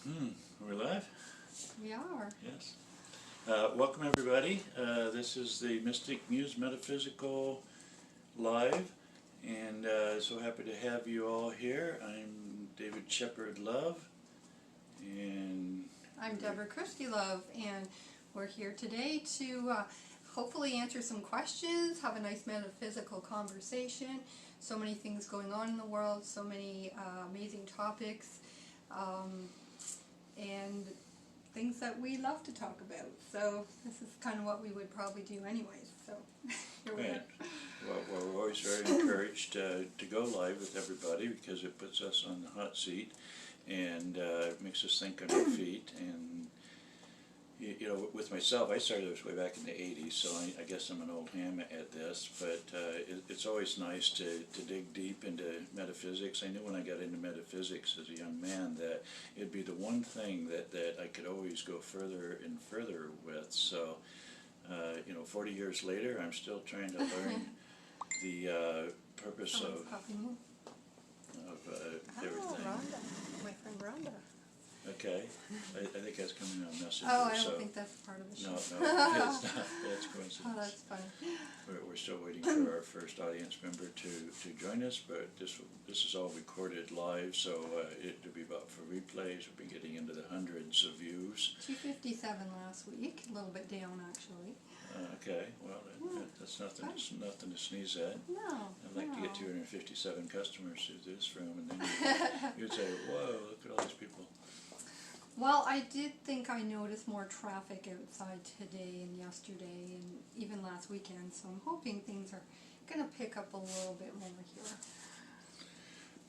We're live? We are. Yes. Welcome everybody. This is the Muse Metaphysical live, and so happy to have you all here. I'm David Shepard Love, and I'm Debora Christy Love, and we're here today to hopefully answer some questions, have a nice metaphysical conversation. So many things going on in the world, so many amazing topics, and things that we love to talk about. So this is kind of what we would probably do anyways. So here we are. Well, we're always very encouraged to go live with everybody because it puts us on the hot seat and makes us think on our feet. And you know, with myself, I started this way back in the 80s, so I guess I'm an old ham at this, but it's always nice to dig deep into metaphysics. I knew when I got into metaphysics as a young man that it'd be the one thing that I could always go further and further with. So, you know, 40 years later, I'm still trying to learn the purpose of everything. Rhonda. My friend Rhonda. Okay, I think that's coming on Messenger. Oh, I don't think that's part of the show. No, it's not. That's coincidence. Oh, that's funny. We're still waiting for our first audience member to join us, but this is all recorded live, so it'll be about for replays. We'll be getting into the hundreds of views. 257 last week, a little bit down actually. Okay, well, that's nothing to sneeze at. No. I'd like to get 257 customers through this room, and then you'd say, whoa, look at all these people. Well, I did think I noticed more traffic outside today and yesterday and even last weekend, so I'm hoping things are going to pick up a little bit more here.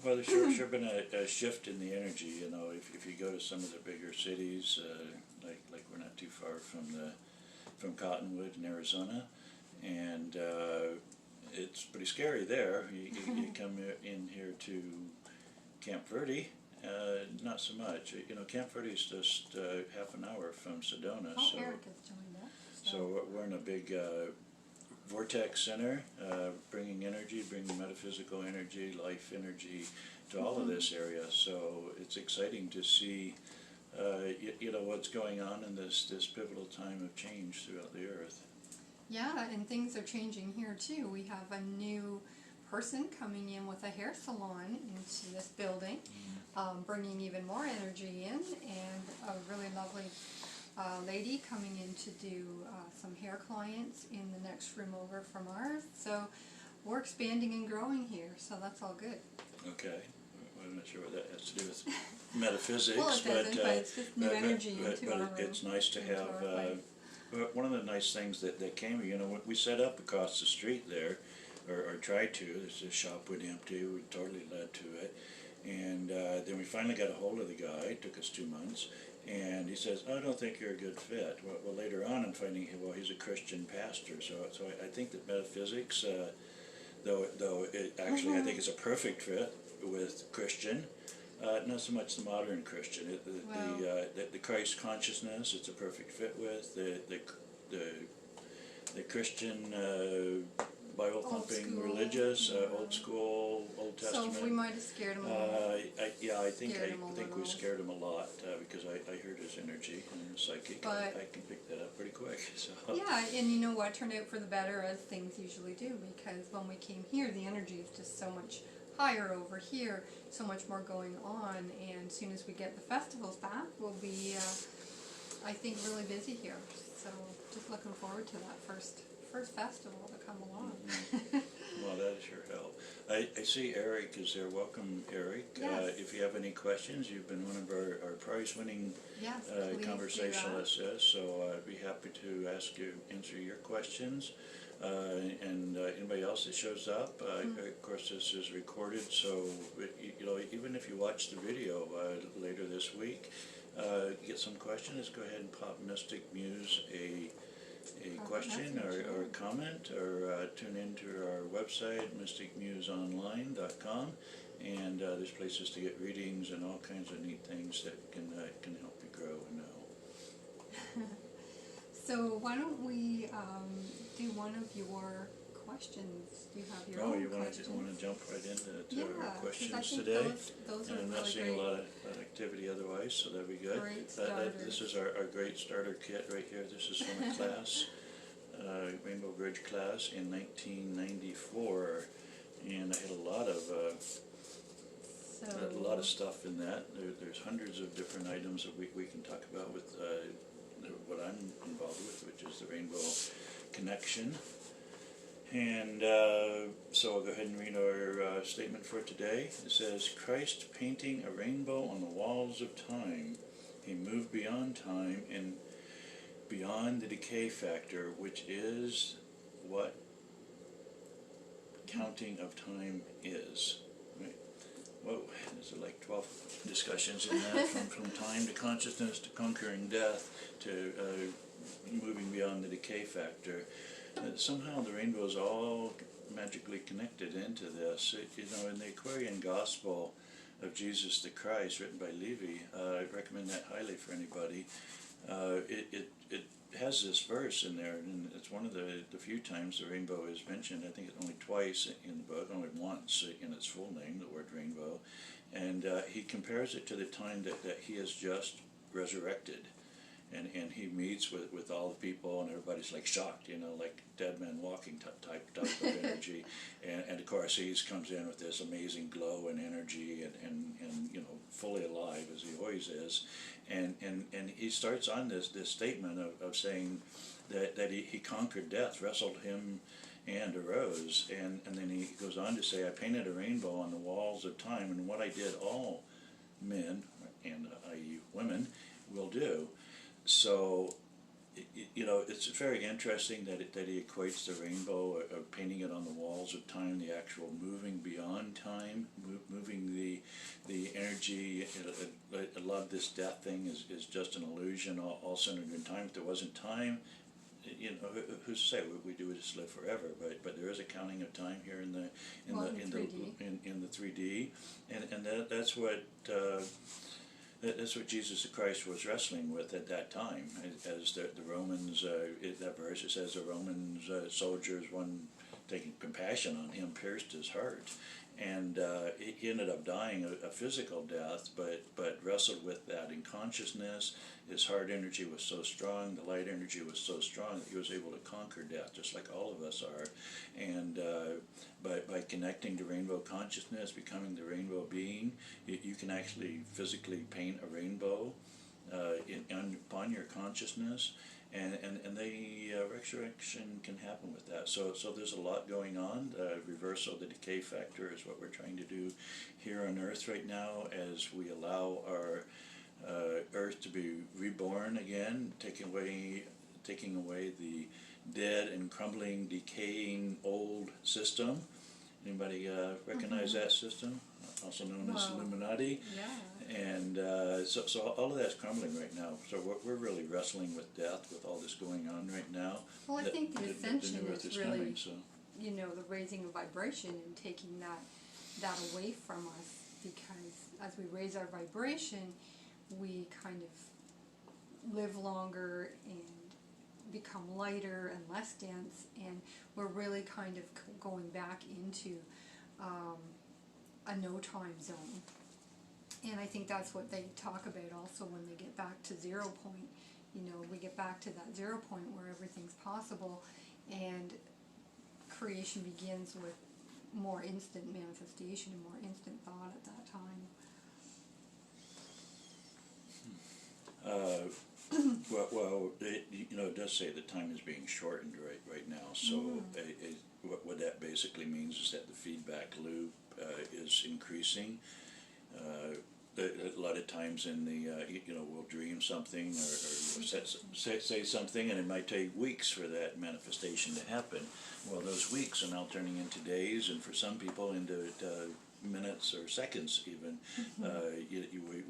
Well, there's sure been a shift in the energy. You know, if you go to some of the bigger cities, like we're not too far from Cottonwood in Arizona, and it's pretty scary there. You come in here to Camp Verde. Not so much. You know, Camp Verde is just half an hour from Sedona. Oh, so, Eric has joined us. So we're in a big vortex center, bringing energy, bringing metaphysical energy, life energy to all of this area. So it's exciting to see, you know, what's going on in this pivotal time of change throughout the earth. Yeah, and things are changing here too. We have a new person coming in with a hair salon into this building, bringing even more energy in, and a really lovely lady coming in to do some hair clients in the next room over from ours. So we're expanding and growing here, so that's all good. Okay. I'm not sure what that has to do with metaphysics, well, it doesn't, but it's just new energy into our room. It's nice to have. One of the nice things that came, you know, we set up across the street there, or tried to. The shop went empty. We totally led to it, and then we finally got a hold of the guy. It took us 2 months, and he says, "I don't think you're a good fit." Well, later on, I'm finding, well, he's a Christian pastor, so I think that metaphysics, though it actually I think it's a perfect fit with Christian. Not so much the modern Christian. The Christ consciousness, it's a perfect fit with the Christian Bible thumping religious, old school, Old Testament. So we might have scared him a little. I think we scared him a lot because I heard his energy and I'm psychic. I can pick that up pretty quick. So. Yeah, and you know what, turned out for the better, as things usually do, because when we came here, the energy is just so much higher over here, so much more going on, and as soon as we get the festivals back, we'll be, I think, really busy here. So just looking forward to that first festival to come along. Well, that sure help. I see Eric is there. Welcome, Eric. Yes. If you have any questions, you've been one of our prize-winning conversationalists, so I'd be happy to answer your questions. And anybody else that shows up, of course, this is recorded, so you know, even if you watch the video later this week, get some questions. Go ahead and pop Mystic Muse a question or a comment, or tune into our website, mysticmuseonline.com, and there's places to get readings and all kinds of neat things that can help you grow and know. So why don't we do one of your questions. Do you have your Oh, own you questions? want to jump right into Yeah, our 'cause questions I think today? those are And I'm not really seeing great. a lot of activity otherwise, so that'd be good. Great This starters. is our great starter kit right here. This is from a class, Rainbow Bridge class in 1994, and I had a lot of stuff in that. There's hundreds of different items that we can talk about with what I'm involved with, which is the Rainbow Connection. And so I'll go ahead and read our statement for today. It says, Christ painting a rainbow on the walls of time. He moved beyond time and beyond the decay factor, which is what counting of time is. Right? Whoa, there's like 12 discussions in that, from time to consciousness to conquering death to moving beyond the decay factor. Somehow the rainbow is all magically connected into this. In the Aquarian Gospel of Jesus the Christ, written by Levi, I recommend that highly for anybody. It has this verse in there, and it's one of the few times the rainbow is mentioned. I think it's only twice in the book, only once in its full name, the word rainbow. And he compares it to the time that he has just resurrected. And he meets with all the people, and everybody's like shocked, like dead men walking type of energy. And of course he comes in with this amazing glow and energy and fully alive as he always is. And he starts on this statement of saying that he conquered death, wrestled him and arose. And then he goes on to say, I painted a rainbow on the walls of time, and what I did all men, and i.e. women, will do. So, it's very interesting that he equates the rainbow of painting it on the walls of time, the actual moving beyond time, moving the energy. A lot of this death thing is just an illusion, all centered in time. If there wasn't time, who's to say we do just live forever? But there is a counting of time here in the 3D, and that's what. That's what Jesus Christ was wrestling with at that time. As the Romans, that verse, it says the Romans soldiers, one taking compassion on him, pierced his heart. And he ended up dying a physical death, but wrestled with that in consciousness. His heart energy was so strong, the light energy was so strong that he was able to conquer death, just like all of us are. And by connecting to rainbow consciousness, becoming the rainbow being, you can actually physically paint a rainbow upon your consciousness. And the resurrection can happen with that. So there's a lot going on. Reversal of the decay factor is what we're trying to do here on Earth right now, as we allow our Earth to be reborn again, taking away the dead and crumbling, decaying old system. Anybody recognize that system? Also known as Illuminati. Yeah. And so all of that's crumbling right now. So we're really wrestling with death with all this going on right now. Well, I think the ascension new Earth is coming, really, so. The raising of vibration and taking that away from us, because as we raise our vibration, we kind of live longer and become lighter and less dense, and we're really kind of going back into a no-time zone. And I think that's what they talk about also when they get back to 0 point. We get back to that 0 point where everything's possible, and creation begins with more instant manifestation and more instant thought at that time. Well, it does say that time is being shortened right now. So what that basically means is that the feedback loop is increasing. A lot of times in the, we'll dream something or say something, and it might take weeks for that manifestation to happen. Well, those weeks are now turning into days, and for some people into minutes or seconds even.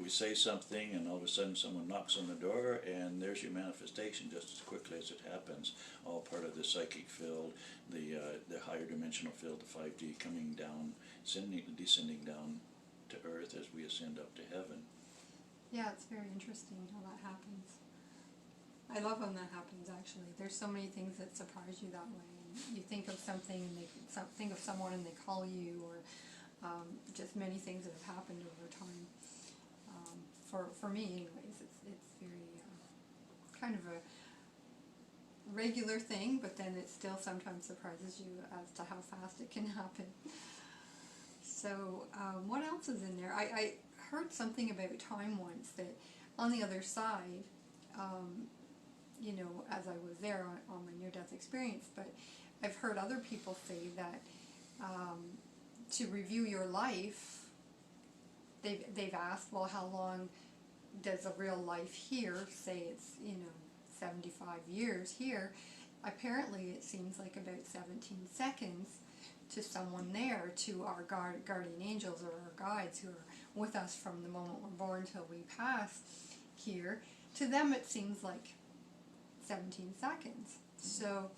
We say something, and all of a sudden someone knocks on the door, and there's your manifestation just as quickly as it happens. All part of the psychic field, the higher dimensional field, the 5D, coming down, descending down to Earth as we ascend up to heaven. Yeah, it's very interesting how that happens. I love when that happens, actually. There's so many things that surprise you that way, and you think of something and think of someone and they call you, or just many things that have happened over time. For me, anyways, it's very kind of a regular thing, but then it still sometimes surprises you as to how fast it can happen. So what else is in there? I heard something about time once, that on the other side, you know, as I was there on my near-death experience, but I've heard other people say that to review your life, they've asked, well, how long does a real life here, say it's, you know, 75 years here, apparently it seems like about 17 seconds to someone there, to our guardian angels or our guides who are with us from the moment we're born till we pass here. To them it seems like 17 seconds. So,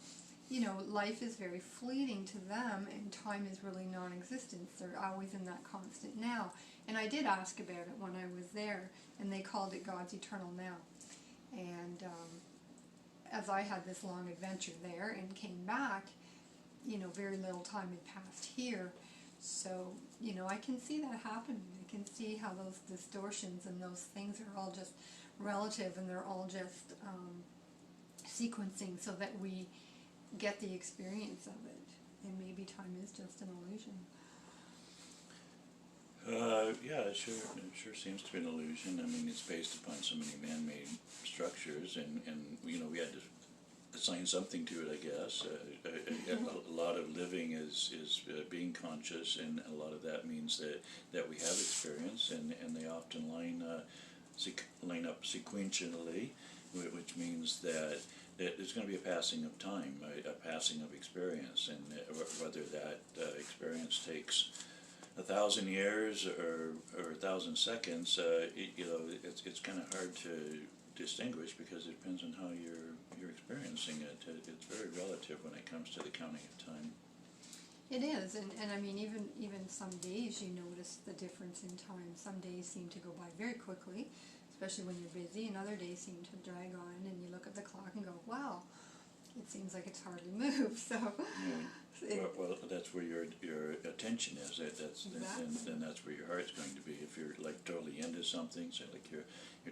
you know, life is very fleeting to them, and time is really non-existent. They're always in that constant now. And I did ask about it when I was there, and they called it God's eternal now. And as I had this long adventure there and came back, you know, very little time had passed here. So, you know, I can see that happening. I can see how those distortions and those things are all just relative, and they're all just sequencing so that we get the experience of it. And maybe time is just an illusion. Yeah, it sure seems to be an illusion. I mean, it's based upon so many man-made structures, and you know, we had to assign something to it, I guess. A lot of living is being conscious, and a lot of that means that we have experience, and they often line up sequentially, which means that there's going to be a passing of time, a passing of experience, and whether that experience takes 1,000 years or 1,000 seconds, you know, it's kind of hard to distinguish, because it depends on how you're experiencing it. It's very relative when it comes to the counting of time. It is, and I mean, even some days you notice the difference in time. Some days seem to go by very quickly, especially when you're busy, and other days seem to drag on, and you look at the clock and go, wow, it seems like it's hardly moved. So, well, that's where your attention is. That's exactly. and that's where your heart's going to be. If you're like totally into something, say like you're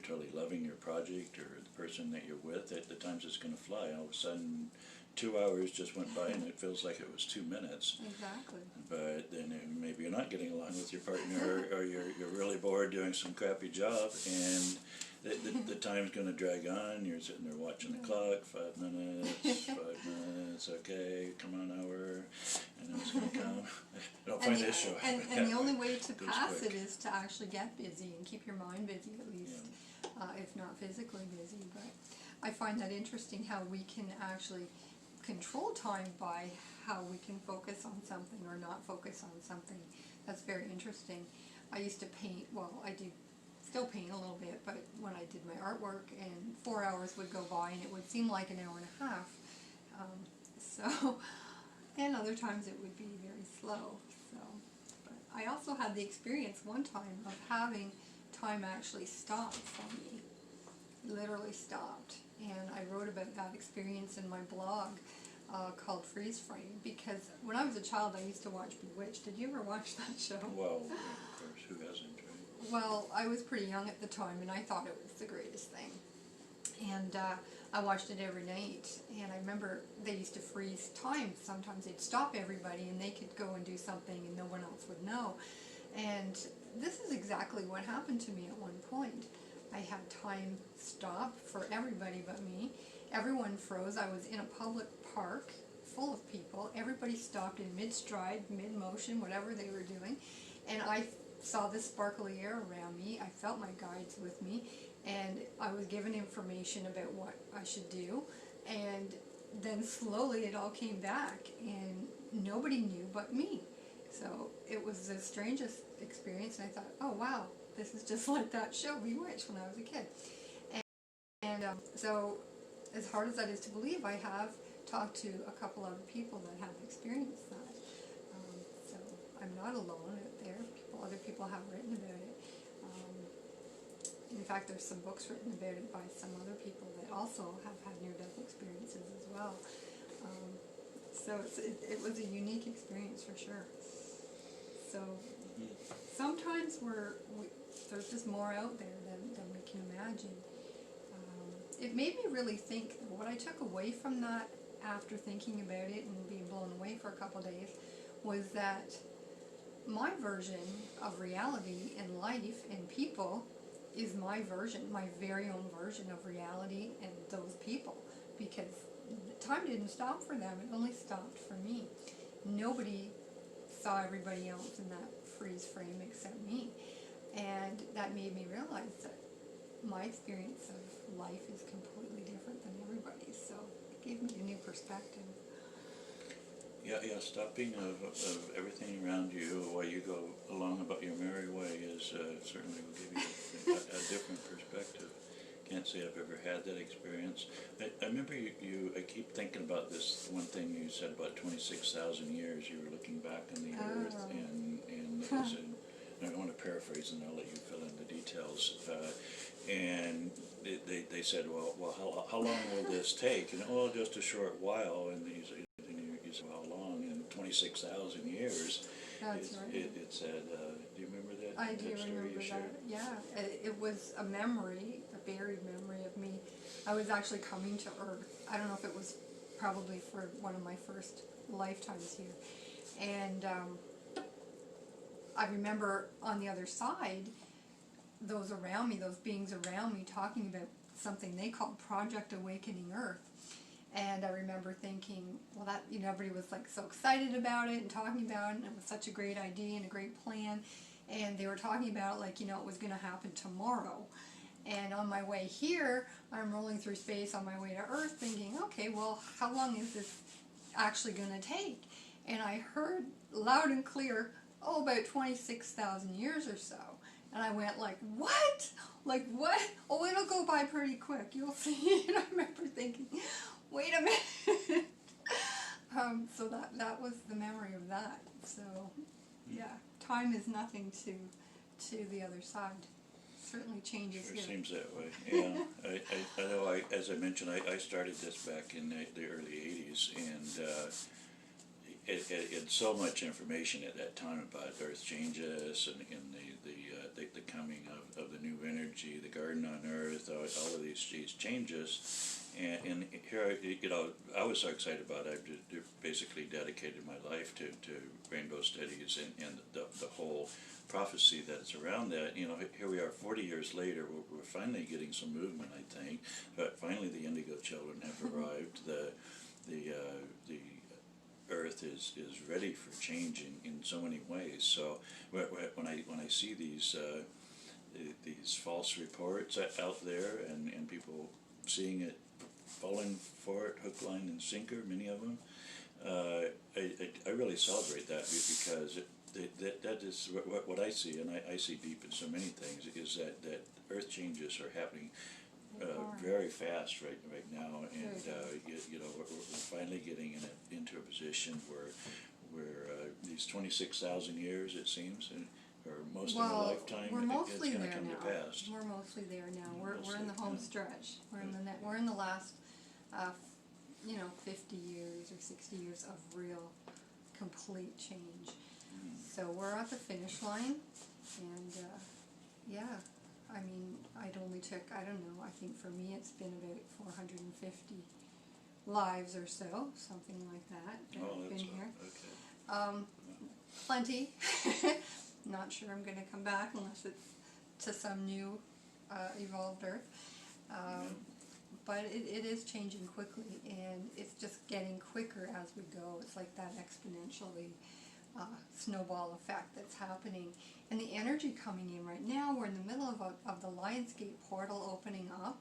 totally loving your project or the person that you're with, at the times it's going to fly. All of a sudden, 2 hours just went by, and it feels like it was 2 minutes. Exactly. But then maybe you're not getting along with your partner, or you're really bored doing some crappy job, and the time's going to drag on. You're sitting there watching the clock, 5 minutes, okay, come on, hour, and then it's going to come. I don't find this show. And the only way to pass it is to actually get busy and keep your mind busy, at least, if not physically busy. But I find that interesting, how we can actually control time by how we can focus on something or not focus on something. That's very interesting. I used to paint, well, I do still paint a little bit, but when I did my artwork, and 4 hours would go by and it would seem like an hour and a half. So, and other times it would be very slow. So, but I also had the experience one time of having time actually stop for me, literally stopped. And I wrote about that experience in my blog called Freeze Frame, because when I was a child I used to watch Bewitched. Did you ever watch that show? Well, of course, who hasn't, right? Well, I was pretty young at the time, and I thought it was the greatest thing. And I watched it every night, and I remember they used to freeze time. Sometimes they'd stop everybody, and they could go and do something, and no one else would know. And this is exactly what happened to me at one point. I had time stop for everybody but me. Everyone froze. I was in a public park full of people. Everybody stopped in mid-stride, mid-motion, whatever they were doing. And I saw this sparkly air around me. I felt my guides with me. And I was given information about what I should do. And then slowly it all came back. And nobody knew but me. So it was the strangest experience. And I thought, oh wow, this is just like that show Bewitched when I was a kid. And so, as hard as that is to believe, I have talked to a couple other people that have experienced that. So I'm not alone out there. Other people have written about it. In fact, there's some books written about it by some other people that also have had near-death experiences as well. So it was a unique experience for sure. So sometimes there's just more out there than we can imagine. It made me really think. What I took away from that after thinking about it and being blown away for a couple of days was that my version of reality and life and people is my version, my very own version of reality and those people, because time didn't stop for them, it only stopped for me. Nobody saw everybody else in that freeze frame except me, and that made me realize that my experience of life is completely different than everybody's, so it gave me a new perspective. Yeah, stopping of everything around you while you go along about your merry way is certainly will give you a different perspective. Can't say I've ever had that experience. I remember I keep thinking about this one thing you said about 26,000 years. You were looking back on the earth, and I want to paraphrase and I'll let you fill in the details. And they said, well, how long will this take? And just a short while. And you said, how long? And 26,000 years. That's right. It said, do you remember that? I do remember that. Yeah, it was a memory, a buried memory of me. I was actually coming to Earth. I don't know if it was probably for one of my first lifetimes here. And I remember on the other side, those around me, those beings around me, talking about something they called Project Awakening Earth. And I remember thinking, well, that, everybody was like so excited about it and talking about it, and it was such a great idea and a great plan. And they were talking about it it was going to happen tomorrow. And on my way here, I'm rolling through space on my way to Earth thinking, okay, well, how long is this actually going to take? And I heard loud and clear, about 26,000 years or so. And I went like, what? Like what? Oh, it'll go by pretty quick. You'll see. And I remember thinking, wait a minute. So that was the memory of that. So, yeah, time is nothing to the other side. Certainly changes Sure here. Seems that way. Yeah, I know. As I mentioned, I started this back in the early '80s, and it so much information at that time about Earth changes and the coming of the new energy, the garden on Earth, all of these changes. And here, I was so excited about it. I basically dedicated my life to rainbow studies and the whole prophecy that's around that. Here we are 40 years later, we're finally getting some movement, I think. But finally the indigo children have arrived. The Earth is ready for change in so many ways. So when I see these false reports out there and people seeing it, falling for it, hook, line, and sinker, many of them, I really celebrate that, because that is what I see, and I see deep in so many things, is that Earth changes are happening very fast right now, and we're finally getting into a position where these 26,000 years, it seems, or most of our lifetime, it's going to come to pass. We're mostly there now. We're in the home stretch. We're in the last 50 years or 60 years of real complete change. So we're at the finish line, and I mean, it only took, I don't know, I think for me it's been about 450 lives or so, something like that I've been here. Okay. Plenty. Not sure I'm going to come back unless it's to some new evolved Earth. But it is changing quickly, and it's just getting quicker as we go. It's like that exponentially snowball effect that's happening. And the energy coming in right now, we're in the middle of the Lionsgate portal opening up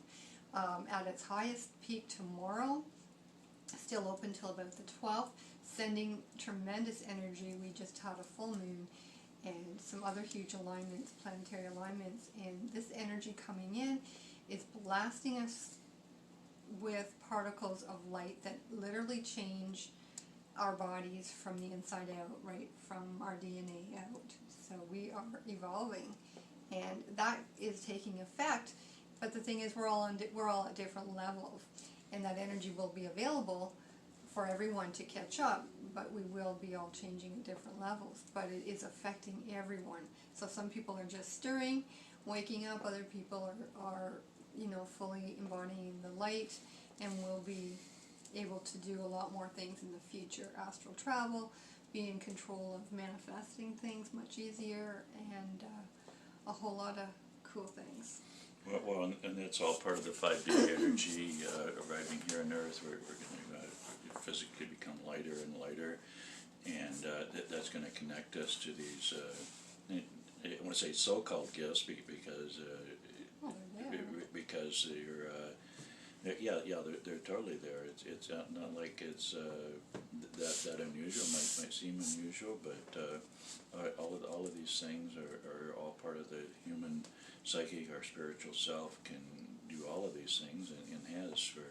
at its highest peak tomorrow, still open till about the 12th, sending tremendous energy. We just had a full moon and some other huge alignments, planetary alignments, and this energy coming in is blasting us with particles of light that literally change our bodies from the inside out, right from our DNA out. So we are evolving, and that is taking effect. But the thing is, we're all at different levels, and that energy will be available for everyone to catch up, but we will be all changing at different levels. But it is affecting everyone. So some people are just stirring, waking up. Other people are fully embodying the light, and will be able to do a lot more things in the future. Astral travel, be in control of manifesting things much easier, and a whole lot of cool things. Well, and it's all part of the 5D energy arriving here on Earth. We're going to physically become lighter and lighter, and that's going to connect us to these, I want to say so-called gifts, because because they're totally there. It's not like it's that unusual. Might seem unusual, but all of these things are all part of the human psychic. Our spiritual self can do all of these things, and has for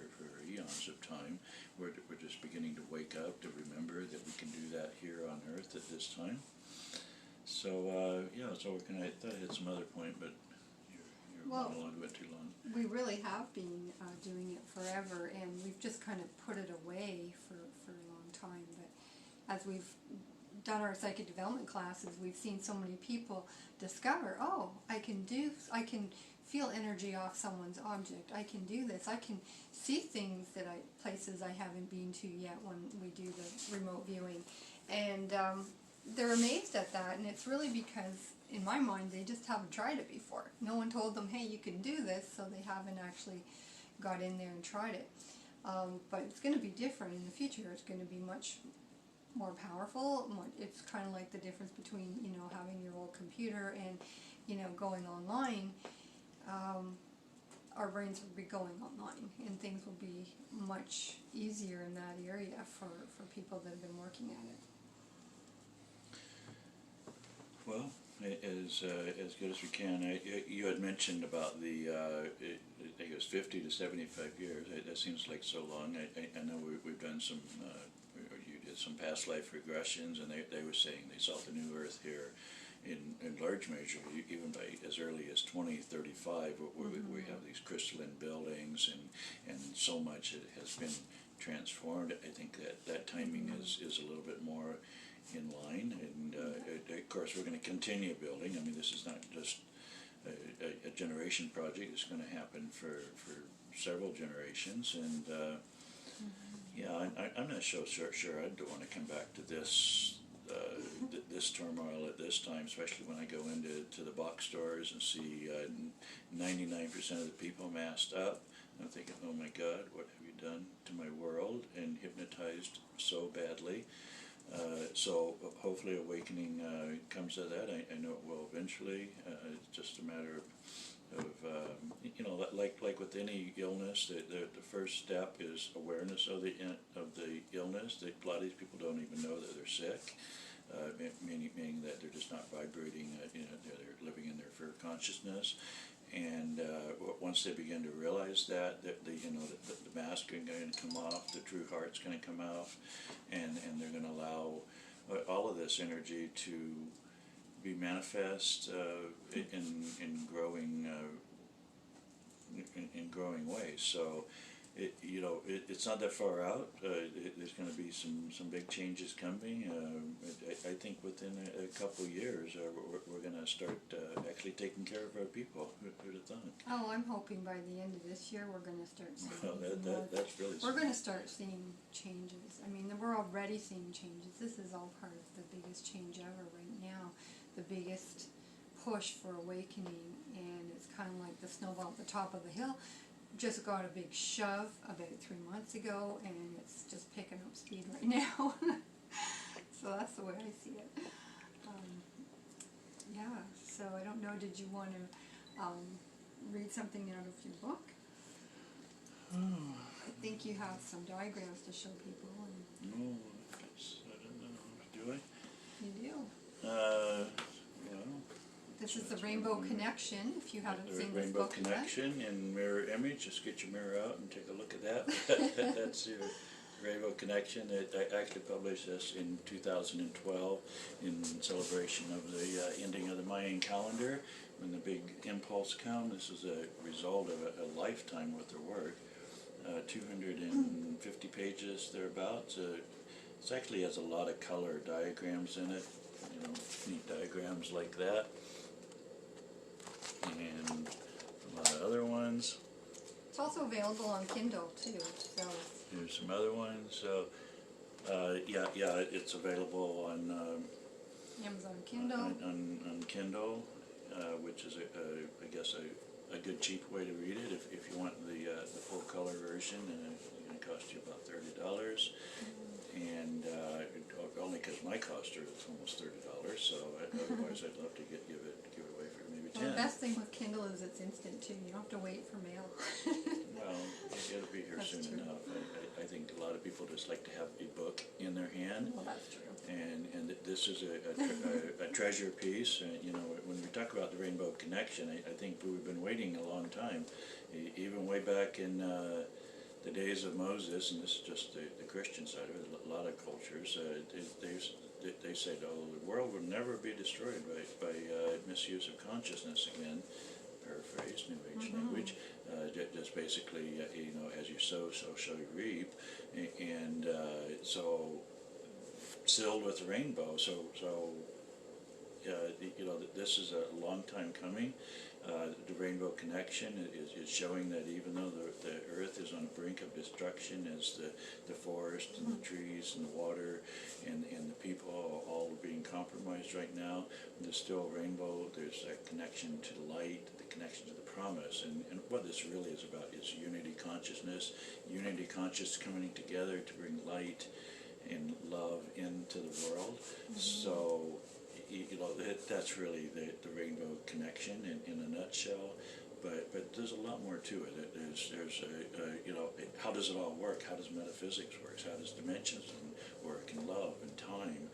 eons of time. We're just beginning to wake up, to remember that we can do that here on Earth at this time. So so we're gonna. I thought I had some other point, but your monologue went too long. We really have been doing it forever, and we've just kind of put it away for a long time. But as we've done our psychic development classes, we've seen so many people discover, oh, I can feel energy off someone's object. I can do this. I can see things places I haven't been to yet when we do the remote viewing. And they're amazed at that, and it's really because, in my mind, they just haven't tried it before. No one told them, hey, you can do this, so they haven't actually got in there and tried it. But it's going to be different in the future. It's going to be much more powerful. It's kind of like the difference between, having your old computer and, going online. Our brains will be going online, and things will be much easier in that area for people that have been working at it. Well, as good as we can. You had mentioned about the, I think it was 50 to 75 years. That seems like so long. I know we've done some, or you did some past life regressions, and they were saying they saw the new Earth here in large measure, even by as early as 2035, where we have these crystalline buildings, and so much has been transformed. I think that timing is a little bit more in line, and of course we're going to continue building. I mean, this is not just a generation project. It's going to happen for several generations, and I'm not so sure I'd want to come back to this this turmoil at this time, especially when I go into the box stores and see 99% of the people masked up. I'm thinking, oh my God, what have you done to my world, and hypnotized so badly. So hopefully awakening comes to that. I know it will eventually. It's just a matter of like with any illness, the first step is awareness of the illness. A lot of these people don't even know that they're sick, meaning that they're just not vibrating. They're living in their fear consciousness. And once they begin to realize that the mask is going to come off, the true heart's going to come off, and they're going to allow all of this energy to be manifest in growing ways. So it's not that far out. There's going to be some big changes coming. I think within a couple of years, we're going to start actually taking care of our people. Who'd have thought? Oh, I'm hoping by the end of this year we're going to start seeing. Well, that's really. We're going to start seeing changes. I mean, we're already seeing changes. This is all part of the biggest change ever right now. The biggest push for awakening, and it's kind of like the snowball at the top of the hill. Just got a big shove about 3 months ago, and it's just picking up speed right now. So that's the way I see it. So I don't know, did you want to read something out of your book? I think you have some diagrams to show people. No, I don't know. Do I? You do. Well. This is the Rainbow Connection, if you haven't seen this Rainbow book Connection yet. in mirror image. Just get your mirror out and take a look at that. That's your Rainbow Connection. I actually published this in 2012 in celebration of the ending of the Mayan calendar. When the big impulse comes, this is a result of a lifetime worth of work. 250 pages thereabouts. It actually has a lot of color diagrams in it, neat diagrams like that, and a lot of other ones. It's also available on Kindle too. So here's some other ones. So yeah, it's available on Amazon Kindle. On Kindle, which is I guess a good cheap way to read it. If you want the full color version, and it's going to cost you about $30. And only because my cost her it's almost $30. So otherwise, I'd love to give it away for maybe $10. Well, the best thing with Kindle is it's instant too. You don't have to wait for mail. Well, it'll be here soon enough. I think a lot of people just like to have a book in their hand. Well, that's true. And this is a treasure piece. When we talk about the Rainbow Connection, I think we've been waiting a long time, even way back in the days of Moses, and this is just the Christian side of it. A lot of cultures, they said, "Oh, the world will never be destroyed by misuse of consciousness." Again, paraphrase, New Age language. Just basically, as you sow, so shall you reap, and so sealed with the rainbow. So this is a long time coming. The Rainbow Connection is showing that even though the earth is on the brink of destruction, as the forest and the trees and the water and the people are all being compromised right now, there's still a rainbow. There's that connection to the light, the connection to the promise. And what this really is about is unity consciousness coming together to bring light and love into the world. So that's really the Rainbow Connection in a nutshell. But there's a lot more to it. There's how does it all work? How does metaphysics work? How does dimensions work, and love and time?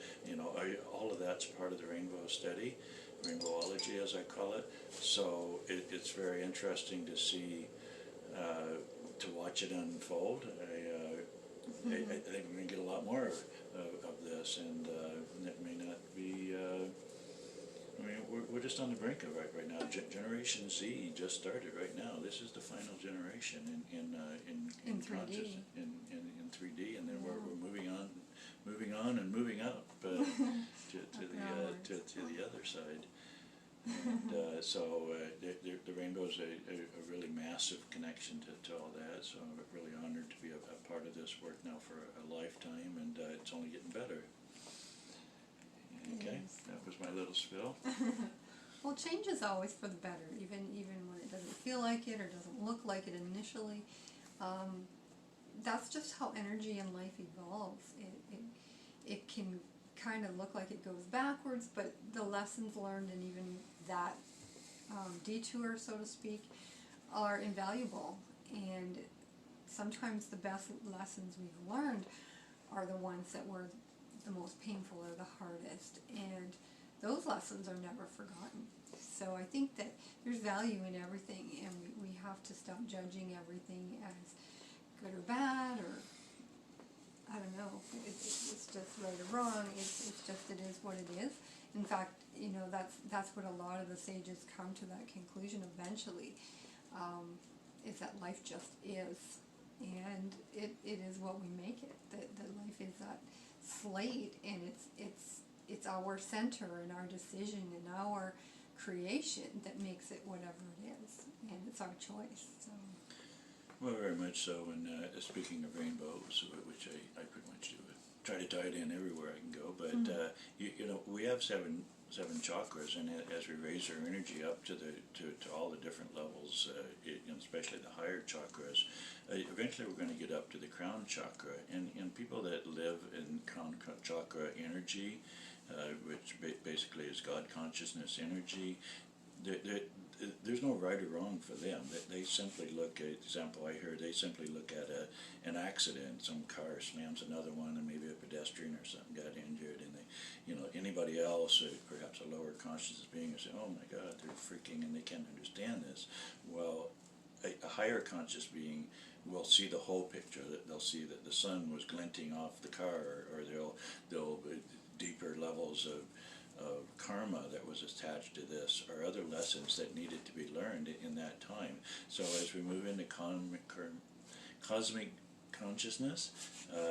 All of that's part of the rainbow study, rainbowology as I call it. So it's very interesting to see, to watch it unfold. I think we're going to get a lot more of this, and it may not be. We're just on the brink of it right now. Generation Z just started right now. This is the final generation in 3D, in 3D, and then we're moving on and moving up to the other side. And so the rainbow is a really massive connection to all that. So I'm really honored to be a part of this work now for a lifetime, and it's only getting better. Okay, that was my little spiel. Well, change is always for the better, even when it doesn't feel like it or doesn't look like it initially. That's just how energy in life evolves. It can kind of look like it goes backwards, but the lessons learned and even that detour, so to speak, are invaluable. And sometimes the best lessons we've learned are the ones that were the most painful or the hardest, and those lessons are never forgotten. So I think that there's value in everything, and we have to stop judging everything as good or bad, or I don't know, it's just right or wrong. It's just, it is what it is. In fact, that's what a lot of the sages come to that conclusion eventually, is that life just is, and it is what we make it. That life is that slate, and it's our center and our decision and our creation that makes it whatever it is, and it's our choice. So. Well, very much so. And speaking of rainbows, which I pretty much do, try to tie it in everywhere I can go. But we have seven chakras, and as we raise our energy up to all the different levels, especially the higher chakras, eventually we're going to get up to the crown chakra. And people that live in crown chakra energy, which basically is God consciousness energy, there's no right or wrong for them. They simply look at, example I heard, they simply look at an accident. Some car slams another one, and maybe a pedestrian or something got injured, and anybody else, perhaps a lower consciousness being, will say, "Oh my God, they're freaking and they can't understand this." Well, a higher conscious being will see the whole picture. They'll see that the sun was glinting off the car, or they'll deeper levels of karma that was attached to this, or other lessons that needed to be learned in that time. So as we move into cosmic consciousness,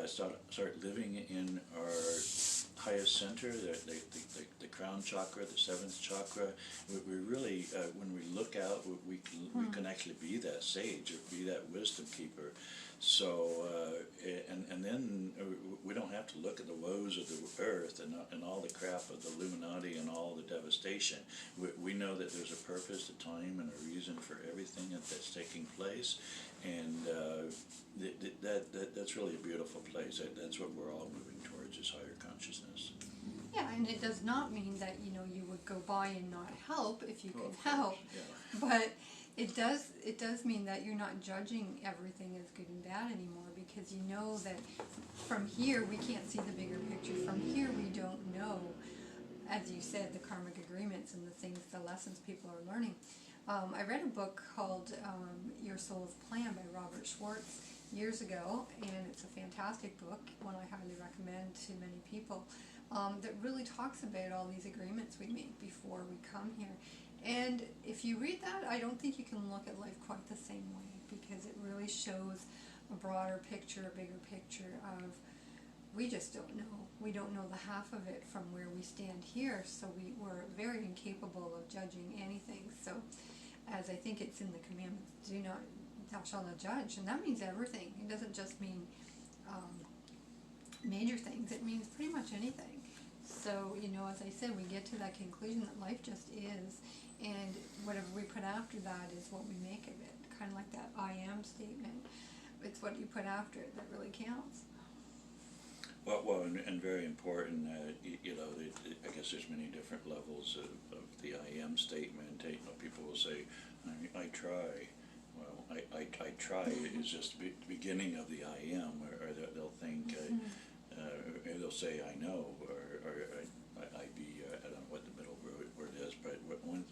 start living in our highest center, the crown chakra, the seventh chakra. We really, when we look out, we can actually be that sage or be that wisdom keeper. So, and then we don't have to look at the woes of the earth and all the crap of the Illuminati and all the devastation. We know that there's a purpose, a time, and a reason for everything that's taking place, and that's really a beautiful place. That's what we're all moving towards, is higher consciousness. Yeah, and it does not mean that, you know, you would go by and not help if you can help, yeah. but it does mean that you're not judging everything as good and bad anymore, because you know that from here we can't see the bigger picture. From here we don't know, as you said, the karmic agreements and the things, the lessons people are learning. I read a book called Your Soul's Plan by Robert Schwartz years ago, and it's a fantastic book, one I highly recommend to many people, that really talks about all these agreements we make before we come here. And if you read that, I don't think you can look at life quite the same way, because it really shows a broader picture, a bigger picture of, we just don't know. We don't know the half of it from where we stand here, so we're very incapable of judging anything. So, as I think it's in the commandments, thou shalt not judge, and that means everything. It doesn't just mean major things, it means pretty much anything. So, you know, as I said, we get to that conclusion that life just is, and whatever we put after that is what we make of it. Kind of like that I am statement. It's what you put after it that really counts. Well, and very important, you know, I guess there's many different levels of the I am statement. You know, people will say, I try. Well, I try is just the beginning of the I am, or they'll think, they'll say I know, or I be, I don't know what the middle word is, but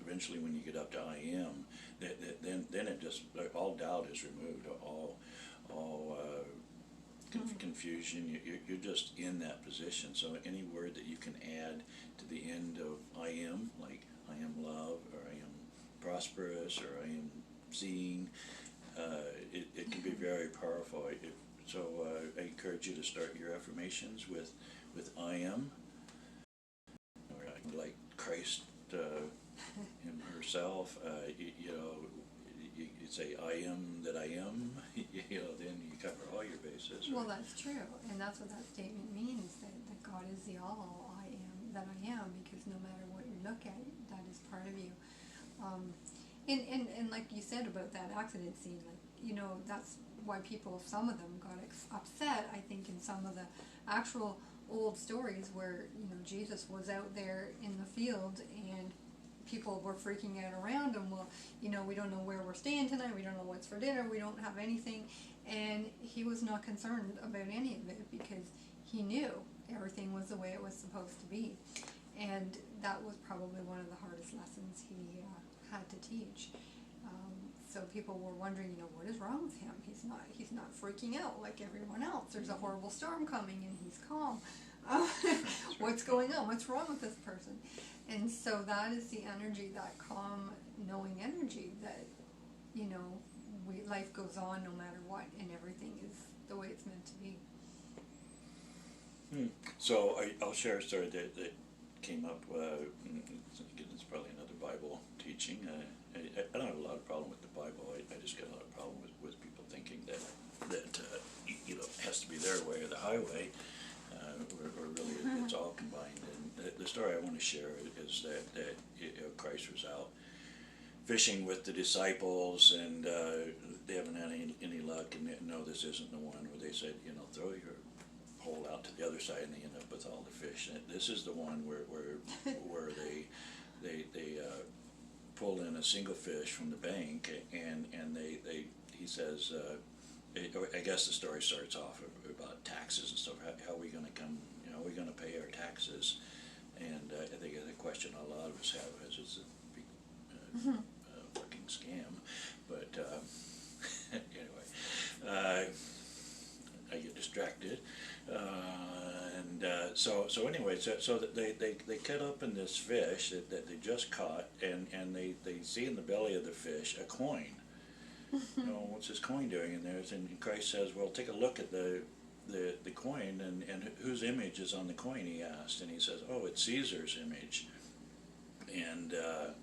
eventually when you get up to I am, then it just, all doubt is removed, all confusion. You're just in that position. So any word that you can add to the end of I am, like I am love, or I am prosperous, or I am seeing, it can be very powerful. So I encourage you to start your affirmations with I am, or like Christ him herself. You know, you say I am that I am. You know, then you cover all your bases. Well, that's true, and that's what that statement means, that God is the all I am that I am, because no matter what you look at, that is part of you. And like you said about that accident scene, like, you know, that's why people, some of them got upset, I think, in some of the actual old stories where, you know, Jesus was out there in the field and people were freaking out around him. Well, you know, we don't know where we're staying tonight, we don't know what's for dinner, we don't have anything, and he was not concerned about any of it, because he knew everything was the way it was supposed to be. And that was probably one of the hardest lessons he had to teach. So people were wondering, you know, what is wrong with him? He's not freaking out like everyone else. There's a horrible storm coming and he's calm. What's going on? What's wrong with this person? And so that is the energy, that calm, knowing energy, that, you know, life goes on no matter what, and everything is the way it's meant to be. So I'll share a story that came up. It's probably another Bible teaching. I don't have a lot of problem with the Bible. I just got a lot of problem with people thinking that you know, it has to be their way or the highway, or really it's all combined. And the story I want to share is that you know, Christ was out fishing with the disciples, and they haven't had any luck, and no, this isn't the one where they said, you know, throw your pole out to the other side, and they end up with all the fish. And this is the one where they pulled in a single fish from the bank, and he says, I guess the story starts off about taxes and stuff. How are we going to come? You know, are we going to pay our taxes? And I think the question a lot of us have is, it's a big fucking scam. But anyway, I get distracted. So anyway, so that they cut open this fish that they just caught, and they see in the belly of the fish a coin, you know, what's this coin doing in there? And Christ says, well, take a look at the coin, and whose image is on the coin, he asked. And he says, oh, it's Caesar's image. And the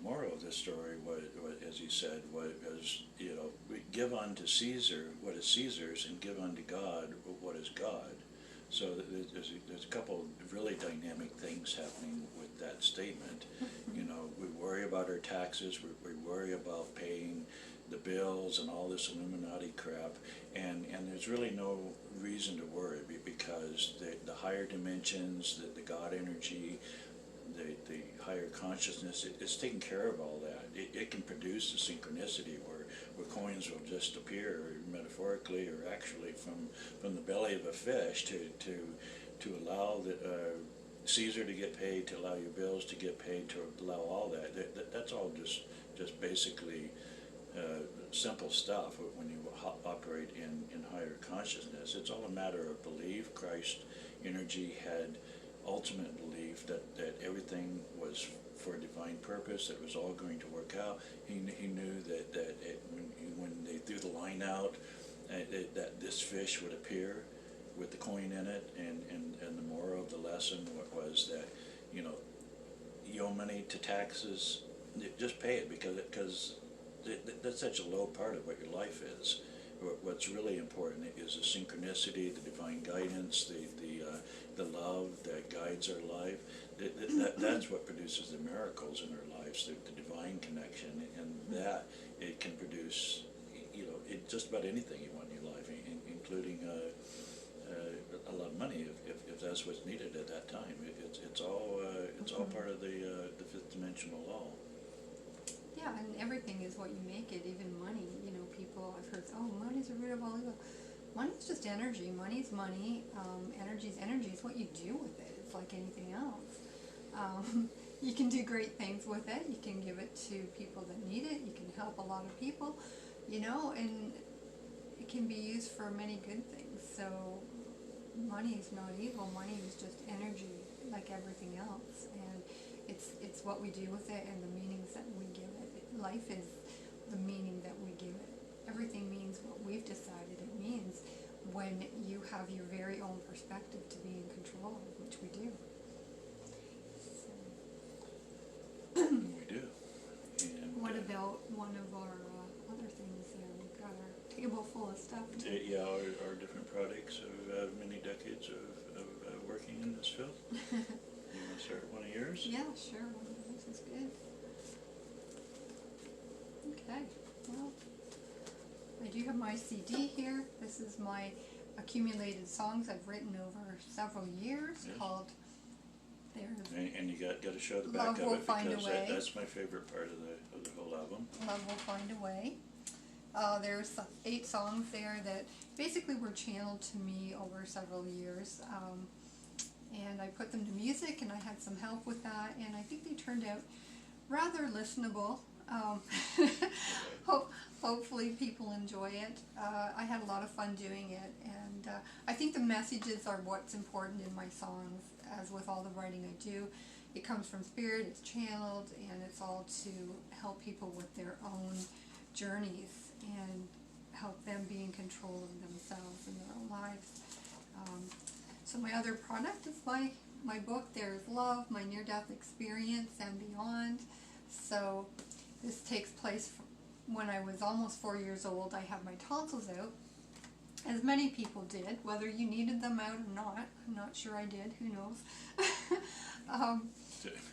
moral of this story was, as he said, was, you know, we give unto Caesar what is Caesar's, and give unto God what is God. So there's a couple of really dynamic things happening with that statement. You know, we worry about our taxes, we worry about paying the bills and all this Illuminati crap, and there's really no reason to worry, because the higher dimensions, the God energy, the higher consciousness, it's taking care of all that. It can produce the synchronicity where coins will just appear, metaphorically or actually, from the belly of a fish to allow Caesar to get paid, to allow your bills to get paid, to allow all that. That's all just basically simple stuff when you operate in higher consciousness. It's all a matter of belief. Christ energy had ultimate belief that everything was for a divine purpose, that it was all going to work out. He knew that when they threw the line out, that this fish would appear with the coin in it, and the moral of the lesson was that, you know, you owe money to taxes, just pay it, because that's such a low part of what your life is. What's really important is the synchronicity, the divine guidance, the love that guides our life. That's what produces the miracles in our lives, the divine connection, and that it can produce, you know, just about anything you want in your life, including a lot of money if that's what's needed at that time. It's all part of the fifth dimensional law. Yeah, and everything is what you make it, even money. You know, people, I've heard, oh, money's the root of all evil. Money's just energy. Money's money. Energy's energy. It's what you do with it. It's like anything else. You can do great things with it. You can give it to people that need it. You can help a lot of people, you know, and it can be used for many good things. So money is not evil. Money is just energy, like everything else. And it's what we do with it and the meanings that we give it. Life is the meaning that we give it. Everything means what we've decided it means when you have your very own perspective to be in control of, which we do. So. We do. And what about one of our other things there? We've got our table full of stuff. Yeah, our different products of many decades of working in this field. You want to start one of yours? Yeah, sure. One of those is good. Okay, well, I do have my CD here. This is my accumulated songs I've written over several years, yes. Called And you got to show the back Love of Will it, Find because a Way. That's my favorite part of the whole album. Love Will Find a Way. There's 8 songs there that basically were channeled to me over several years. And I put them to music, and I had some help with that, and I think they turned out rather listenable. Hopefully people enjoy it. I had a lot of fun doing it, and I think the messages are what's important in my songs, as with all the writing I do. It comes from spirit, it's channeled, and it's all to help people with their own journeys and help them be in control of themselves and their own lives. So my other product is my book, There's Love, My Near-Death Experience and Beyond. So this takes place when I was almost 4 years old. I had my tonsils out, as many people did, whether you needed them out or not. I'm not sure I did, who knows.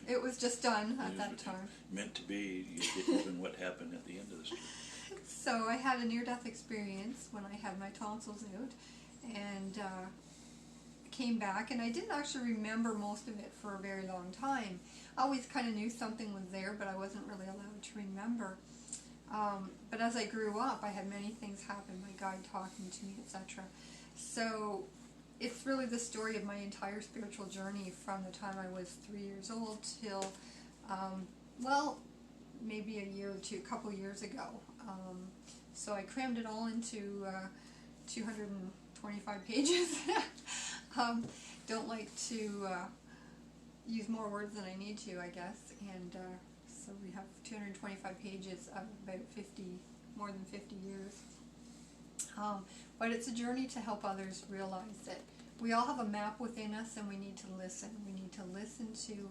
It was just done at that time. Meant to be, given what happened at the end of the story. So I had a near-death experience when I had my tonsils out, and came back, and I didn't actually remember most of it for a very long time. I always kind of knew something was there, but I wasn't really allowed to remember. But as I grew up, I had many things happen, my guide talking to me, etc. So it's really the story of my entire spiritual journey from the time I was 3 years old till, well, maybe a year or two, a couple years ago. So I crammed it all into 225 pages. Don't like to use more words than I need to, I guess, and so we have 125 pages of about 50, more than 50 years. But it's a journey to help others realize that we all have a map within us, and we need to listen. We need to listen to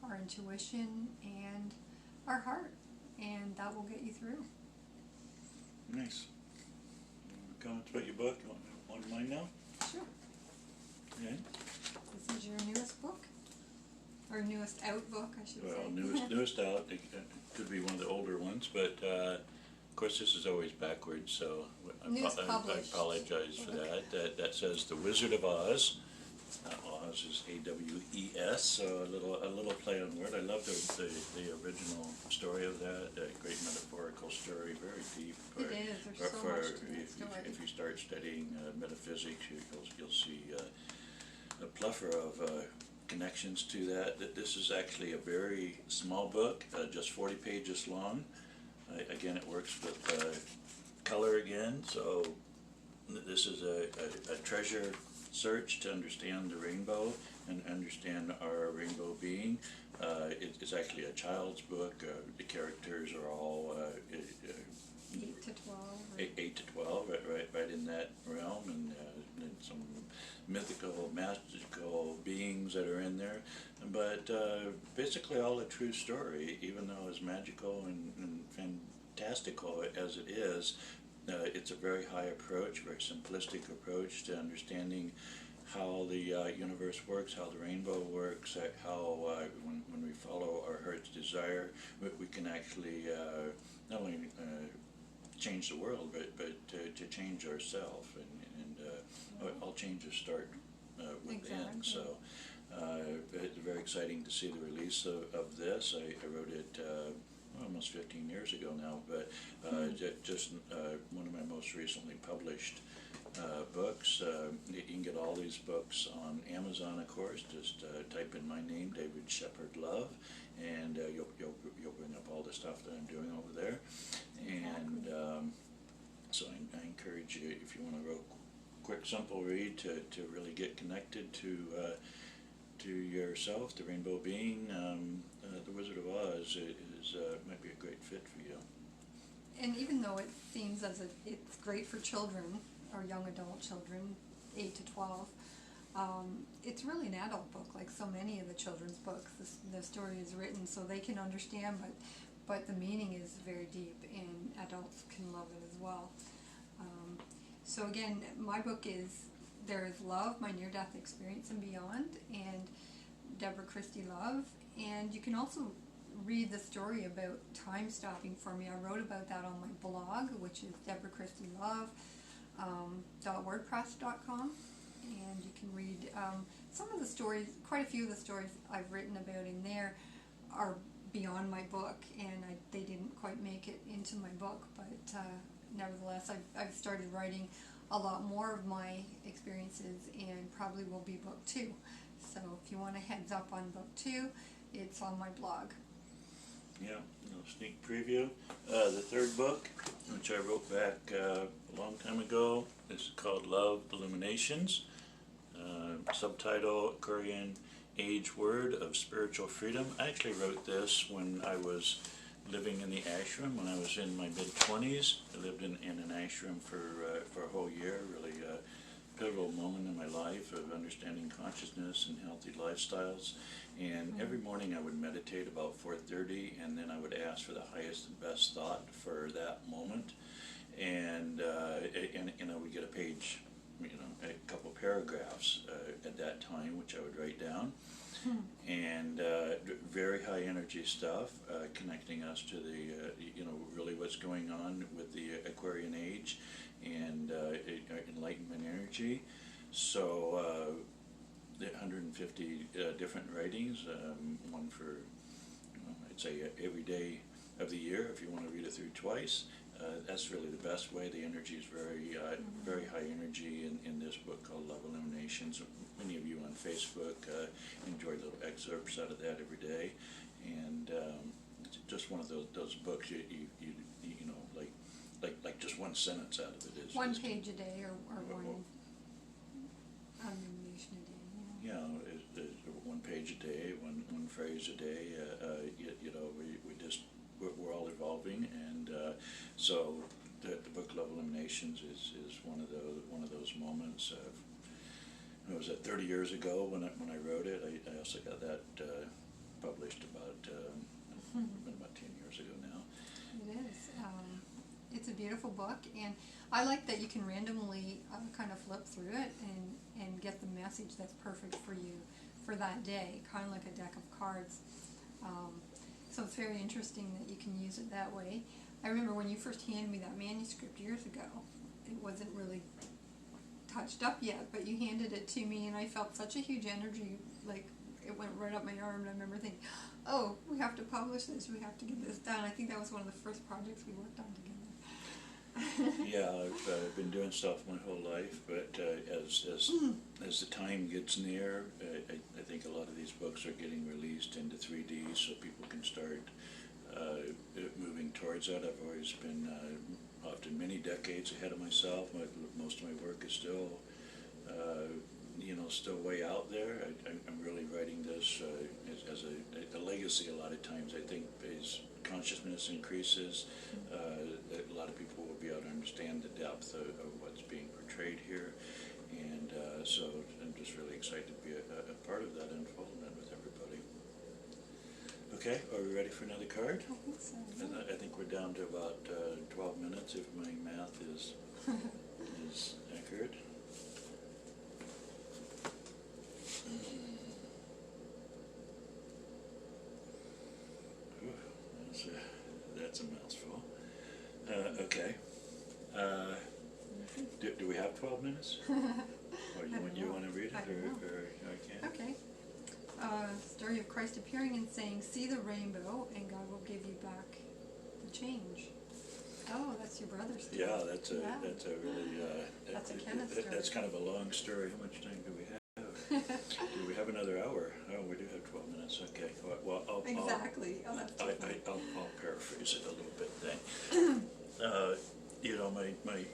our intuition and our heart, and that will get you through. Nice. Comments about your book? You want mine now? Sure. Okay. This is your newest book, or newest out book, I should say. Well, newest out. It could be one of the older ones, but of course this is always backwards, so I apologize for that. That says The Wizard of Oz. Oz is A-W-E-S, so a little play on word. I love the original story of that. A great metaphorical story, very deep. It is. There's so much to that story. If you start studying metaphysics, you'll see a plethora of connections to that. This is actually a very small book, just 40 pages long. Again, it works with color again, so this is a treasure search to understand the rainbow and understand our rainbow being. It's actually a child's book. The characters are all 8 to 12. 8 to 12, right in that realm, and some mythical, magical beings that are in there. But basically all a true story, even though as magical and fantastical as it is. It's a very high approach, very simplistic approach to understanding how the universe works, how the rainbow works, how when we follow our heart's desire, we can actually not only change the world, but to change ourselves, and all changes start within. Exactly. So it's very exciting to see the release of this. I wrote it almost 15 years ago now, but just one of my most recently published books. You can get all these books on Amazon, of course. Just type in my name, David Shepard Love, and you'll bring up all the stuff that I'm doing over there. And so I encourage you, if you want a real quick, simple read to really get connected to yourself, the rainbow being, The Wizard of Oz might be a great fit for you. And even though it seems as if it's great for children, or young adult children, 8 to 12, it's really an adult book, like so many of the children's books. The story is written so they can understand, but the meaning is very deep, and adults can love it as well. So again, my book is There is Love, My Near-Death Experience and Beyond, and Debora Christy Love. And you can also read the story about time stopping for me. I wrote about that on my blog, which is DebораChristylove.wordpress.com, and you can read some of the stories. Quite a few of the stories I've written about in there are beyond my book, and they didn't quite make it into my book, but nevertheless I've started writing a lot more of my experiences, and probably will be book 2. So if you want a heads up on book 2, it's on my blog. Yeah, a little sneak preview. The third book, which I wrote back a long time ago, is called Love Illuminations. Subtitle, Korean Age Word of Spiritual Freedom. I actually wrote this when I was living in the ashram, when I was in my mid-20s. I lived in an ashram for a whole year, really pivotal moment in my life of understanding consciousness and healthy lifestyles. And every morning I would meditate about 4:30, and then I would ask for the highest and best thought for that moment. And I would get a page, a couple paragraphs at that time, which I would write down. And very high energy stuff, connecting us to the, really what's going on with the Aquarian age and enlightenment energy. So 150 different writings, one for, I'd say every day of the year if you want to read it through twice. That's really the best way. The energy is very high energy in this book called Love Illuminations. Many of you on Facebook enjoy little excerpts out of that every day, and it's just one of those books you like just one sentence out of it is one page a day, or one illumination a day. Yeah, it's 1 page a day, one phrase a day. We're all So the book Love Illuminations is one of those moments. It was 30 years ago when I wrote it. I also got that published about been about 10 years ago now. It is. It's a beautiful book, and I like that you can randomly kind of flip through it and get the message that's perfect for you for that day, kind of like a deck of cards. So it's very interesting that you can use it that way. I remember when you first handed me that manuscript years ago, it wasn't really touched up yet, but you handed it to me and I felt such a huge energy, like it went right up my arm, and I remember thinking, oh, we have to publish this, we have to get this done. I think that was one of the first projects we worked on together. Yeah, I've been doing stuff my whole life, but as the time gets near, I think a lot of these books are getting released into 3D so people can start moving towards that. I've always been often many decades ahead of myself. Most of my work is still still way out there. I'm really writing this as a legacy. A lot of times, I think, as consciousness increases, a lot of people will be able to understand the depth of what's being portrayed here, and so I'm just really excited to be a part of that unfoldment with everybody. Okay, are we ready for another card? I think so. Yeah. I think we're down to about 12 minutes if my math is accurate. That's a mouthful. Okay. Do we have 12 minutes? Or you want to read it, or I can? Okay. Story of Christ appearing and saying, "See the rainbow, and God will give you back the change." Oh, that's your brother's story. Yeah, that's a really that's a Kenneth story. That's kind of a long story. How much time do we have? Do we have another hour? Oh, we do have 12 minutes. Okay. Well, I'll paraphrase it a little bit then.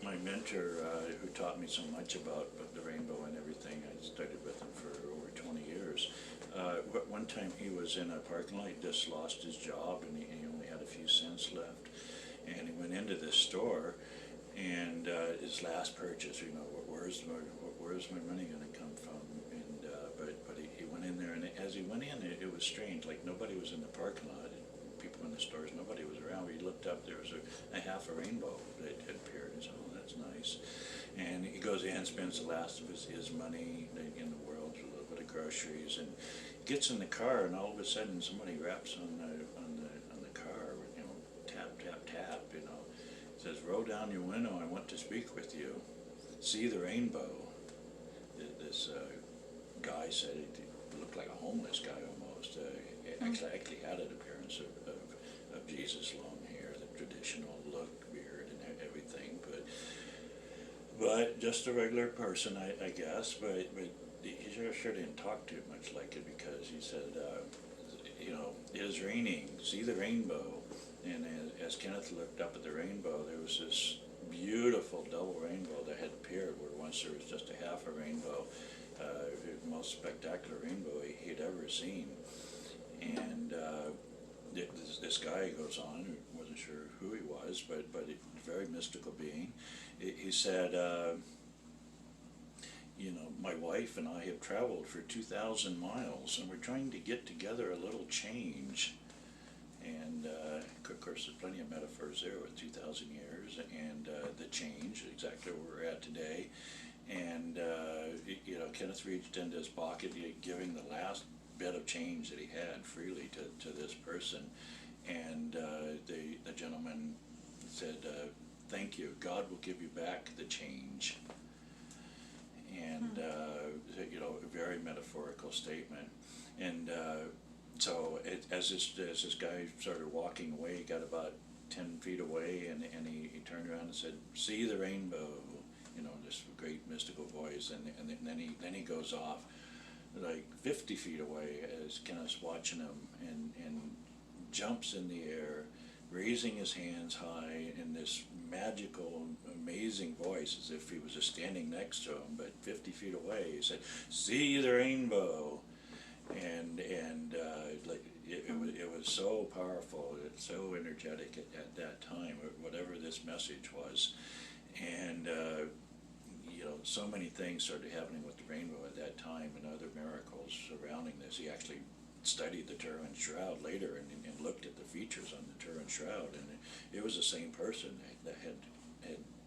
My mentor, who taught me so much about the rainbow and everything, I studied with him for over 20 years. One time he was in a parking lot, he just lost his job, and he only had a few cents left. And he went into this store, and his last purchase, where's my money going to come from? And but he went in there, and as he went in, it was strange. Like nobody was in the parking lot. People in the stores, nobody was around. He looked up, there was a half a rainbow that had appeared. He said, "Oh, that's nice." And he goes in, spends the last of his money in the world, a little bit of groceries, and gets in the car, and all of a sudden somebody raps on the car, tap tap tap, says, "Roll down your window. I want to speak with you. See the rainbow." This guy said he looked like a homeless guy almost. Actually had an appearance of Jesus, long hair, the traditional look, beard, and everything, but just a regular person, I guess. But he sure didn't talk too much like it, because he said, "It is raining. See the rainbow." And as Kenneth looked up at the rainbow, there was this beautiful double rainbow that had appeared where once there was just a half a rainbow, the most spectacular rainbow he had ever seen. And this guy goes on, who wasn't sure who he was, but a very mystical being. He said, "My wife and I have traveled for 2,000 miles, and we're trying to get together a little change." And of course, there's plenty of metaphors there with 2,000 years and the change, exactly where we're at today. And Kenneth reached into his pocket, giving the last bit of change that he had freely to this person, and the gentleman said, "Thank you. God will give you back the change." And a very metaphorical statement. And so as this guy started walking away, he got about 10 feet away, and he turned around and said, "See the rainbow," this great mystical voice, and then he goes off like 50 feet away as Kenneth's watching him, and jumps in the air, raising his hands high in this magical, amazing voice, as if he was just standing next to him, but 50 feet away. He said, "See the rainbow," and it was so powerful, it's so energetic at that time, whatever this message was. And so many things started happening with the rainbow at that time, and other miracles surrounding this. He actually studied the Turin Shroud later and looked at the features on the Turin Shroud, and it was the same person that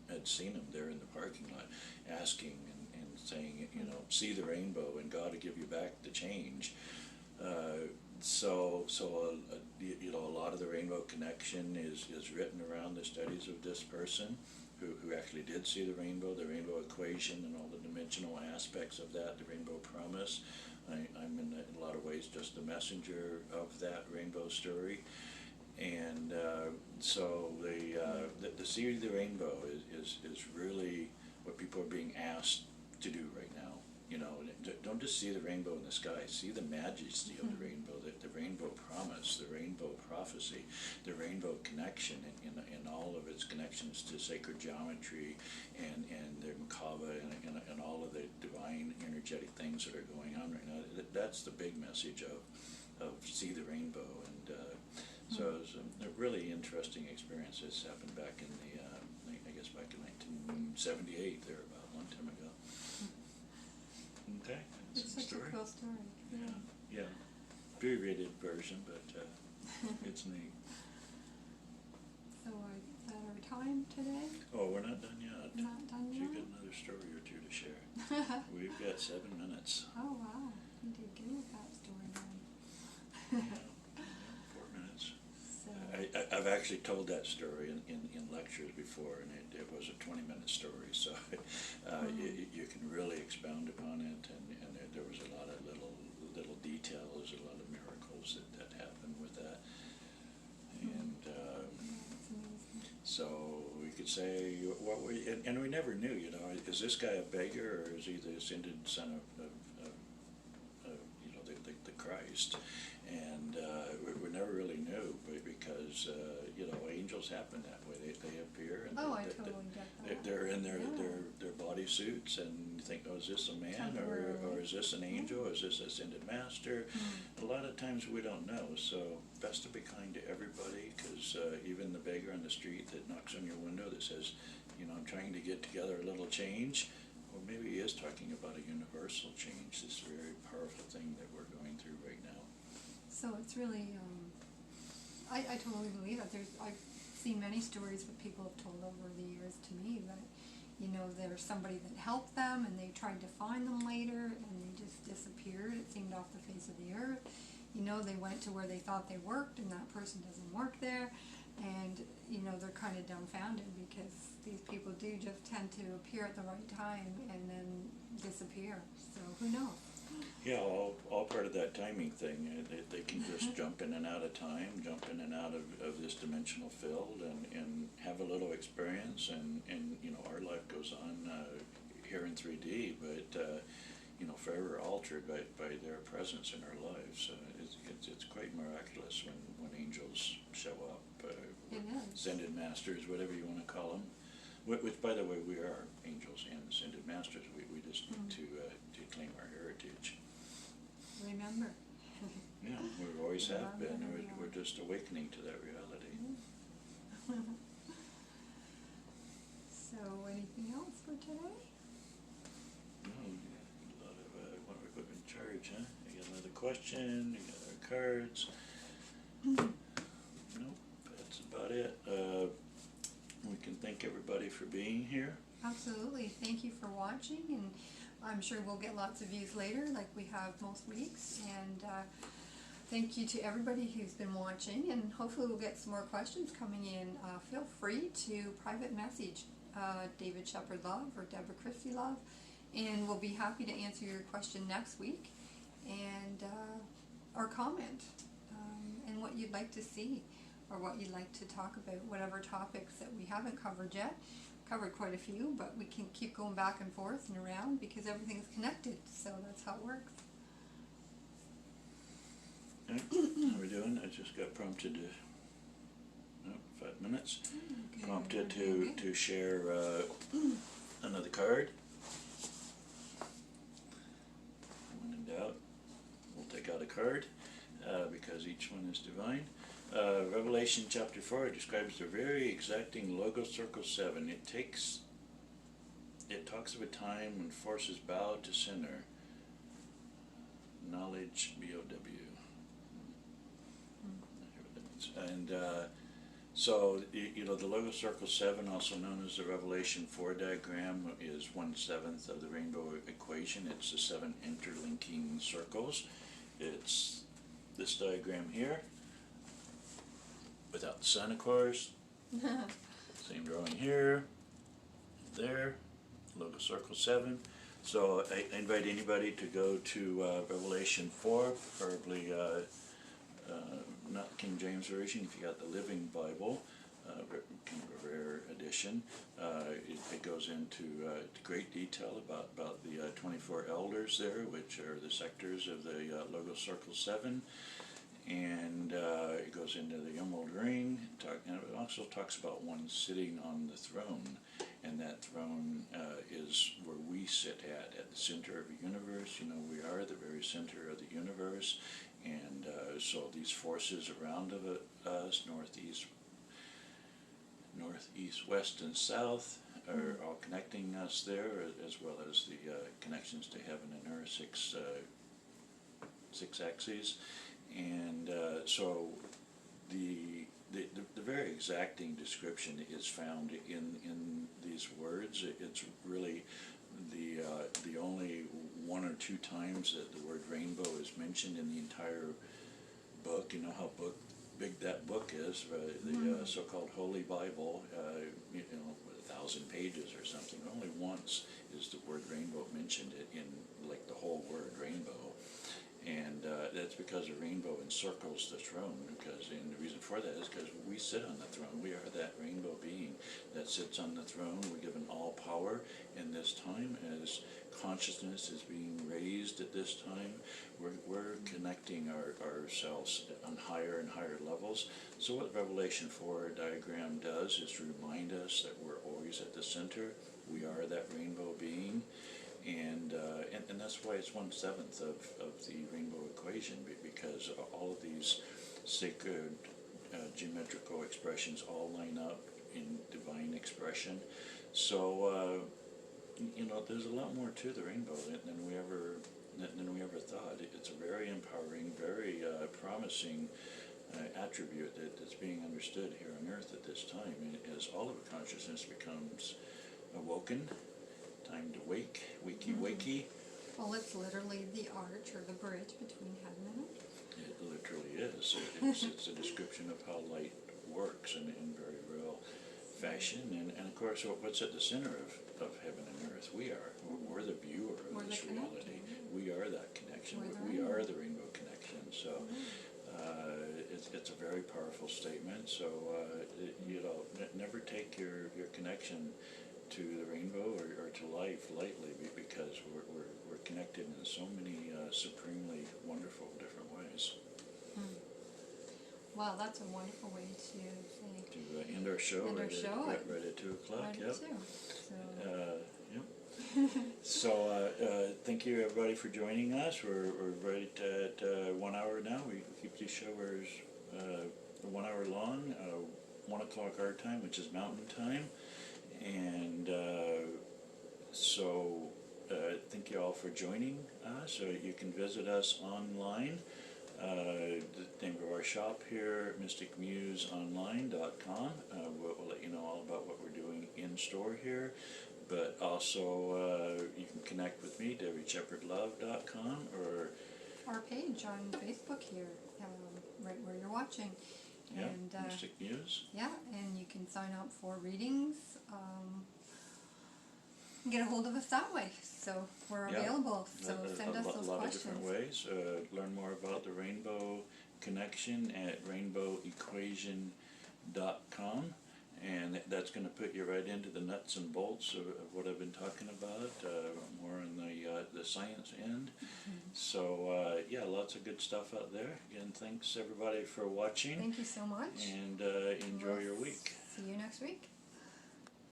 had seen him there in the parking lot, asking and saying, see the rainbow and God will give you back the change. A lot of the rainbow connection is written around the studies of this person who actually did see the rainbow equation and all the dimensional aspects of that, the rainbow promise. I'm in a lot of ways just the messenger of that rainbow story. And so the see the rainbow is really what people are being asked to do right now. Don't just see the rainbow in the sky, see the majesty of the rainbow, the rainbow promise, the rainbow prophecy, the rainbow connection in all of its connections to sacred geometry and the Merkaba and all of the divine energetic things that are going on right now. That's the big message of see the rainbow. And so it was a really interesting experience. This happened back in back in 1978, there about a long time ago. Okay, it's such a cool story. Yeah. Abbreviated version, but it's neat. So is that our time today? Oh, we're not done yet. Not done yet? You've got another story or two to share. We've got 7 minutes. Oh wow, you did good with that story then. 4 minutes. So. I've actually told that story in lectures before, and it was a 20-minute story, so you can really expound upon it, and there was a lot of little details, a lot of miracles that happened with that. And so we could say, and we never knew, is this guy a beggar, or is he the ascended son of the Christ? And we never really knew, but because angels happen that way. They appear and I totally get that. They're in their bodysuits, and you think, oh, is this a man or is this an angel? Is this ascended master? A lot of times we don't know. So best to be kind to everybody, because even the beggar on the street that knocks on your window that says, I'm trying to get together a little change. Well, maybe he is talking about a universal change, this very powerful thing that we're going through right now. So it's really, I totally believe that. I've seen many stories that people have told over the years to me that, there's somebody that helped them and they tried to find them later and they just disappeared. It seemed off the face of the earth. They went to where they thought they worked and that person doesn't work there. And, they're kind of dumbfounded because these people do just tend to appear at the right time and then disappear. So who knows? Yeah, all part of that timing thing. They can just jump in and out of time, jump in and out of this dimensional field and have a little experience. And our life goes on here in 3D, but, forever altered by their presence in our lives. It's quite miraculous when angels show up. It is. Ascended masters, whatever you want to call them. Which, by the way, we are angels and ascended masters. We just need to claim our heritage. Remember. Yeah, we always have been. We're just awakening to that reality. So, anything else for today? No, a lot of what we're putting in charge, huh? You got another question? You got our cards? Nope, that's about it. We can thank everybody for being here. Absolutely. Thank you for watching, and I'm sure we'll get lots of views later like we have most weeks. And thank you to everybody who's been watching, and hopefully we'll get some more questions coming in. Feel free to private message David Shepard Love or Deborah Christy Love, and we'll be happy to answer your question next week, and or comment and what you'd like to see or what you'd like to talk about, whatever topics that we haven't covered yet. Covered quite a few, but we can keep going back and forth and around because everything's connected, so that's how it works. Okay. How are we doing? I just got prompted to 5 minutes. Okay. Prompted to share another card. When in doubt, we'll take out a card because because each one is divine. Revelation chapter 4 describes the very exacting Logos Circle 7. It talks of a time when forces bow to sinner. Knowledge, B-O-W. And so, the Logos Circle 7, also known as the Revelation 4 diagram, is 1/7 of the rainbow equation. It's the 7 interlinking circles. It's this diagram here, without the sun, of course. Same drawing here, there, Logos Circle 7. So I invite anybody to go to Revelation 4, preferably not King James Version, if you got the Living Bible, kind of a rare edition. It goes into great detail about the 24 elders there, which are the sectors of the Logos Circle 7. And it goes into the Emerald Ring, and it also talks about one sitting on the throne, and that throne is where we sit at the center of the universe. We are the very center of the universe, and so these forces around of us, northeast, west, and south, are all connecting us there, as well as the connections to heaven and earth, six axes. And so the very exacting description is found in these words. It's really the only 1 or 2 times that the word rainbow is mentioned in the entire book. You know how big that book is, the so-called Holy Bible, 1,000 pages or something. Only once is the word rainbow mentioned in like the whole word rainbow. And that's because the rainbow encircles the throne, and the reason for that is because we sit on the throne. We are that rainbow being that sits on the throne. We're given all power in this time as consciousness is being raised at this time. We're connecting ourselves on higher and higher levels. So what Revelation 4 diagram does is remind us that we're always at the center. We are that rainbow being. And that's why it's 1/7 of the rainbow equation, because all of these sacred geometrical expressions all line up in divine expression. So there's a lot more to the rainbow than we ever thought. It's a very empowering, very promising attribute that's being understood here on Earth at this time, as all of consciousness becomes awoken. Time to wake, wakey. Well, it's literally the arch or the bridge between heaven and earth. It literally is. It's a description of how light works in very real fashion. And of course, what's at the center of heaven and earth? We are. We're the viewer of this reality. We are that connection. We are the rainbow connection. So it's a very powerful statement. So never take your connection to the rainbow or to life lightly, because we're connected in so many supremely wonderful different ways. Wow, that's a wonderful way to say. To end our show, right at 2 o'clock. Right Yep. at 2. So. Yep. So thank you everybody for joining us. We're right at 1 hour now. We keep these shows 1 hour long, 1 o'clock our time, which is Mountain Time. And so thank you all for joining us. You can visit us online. The name of our shop here, mysticmuseonline.com. We'll let you know all about what we're doing in store here. But also you can connect with me, DebbieShepardLove.com, or our page on Facebook here, right where you're watching. Yeah, and, Mystic Muse. Yeah, and you can sign up for readings, and get a hold of us that way. So we're available. So send us those questions. A lot of different ways. Learn more about the Rainbow Connection at rainbowequation.com. And that's going to put you right into the nuts and bolts of what I've been talking about, more on the science end. So, lots of good stuff out there. Again, thanks everybody for watching. Thank you so much. And enjoy your week. See you next week.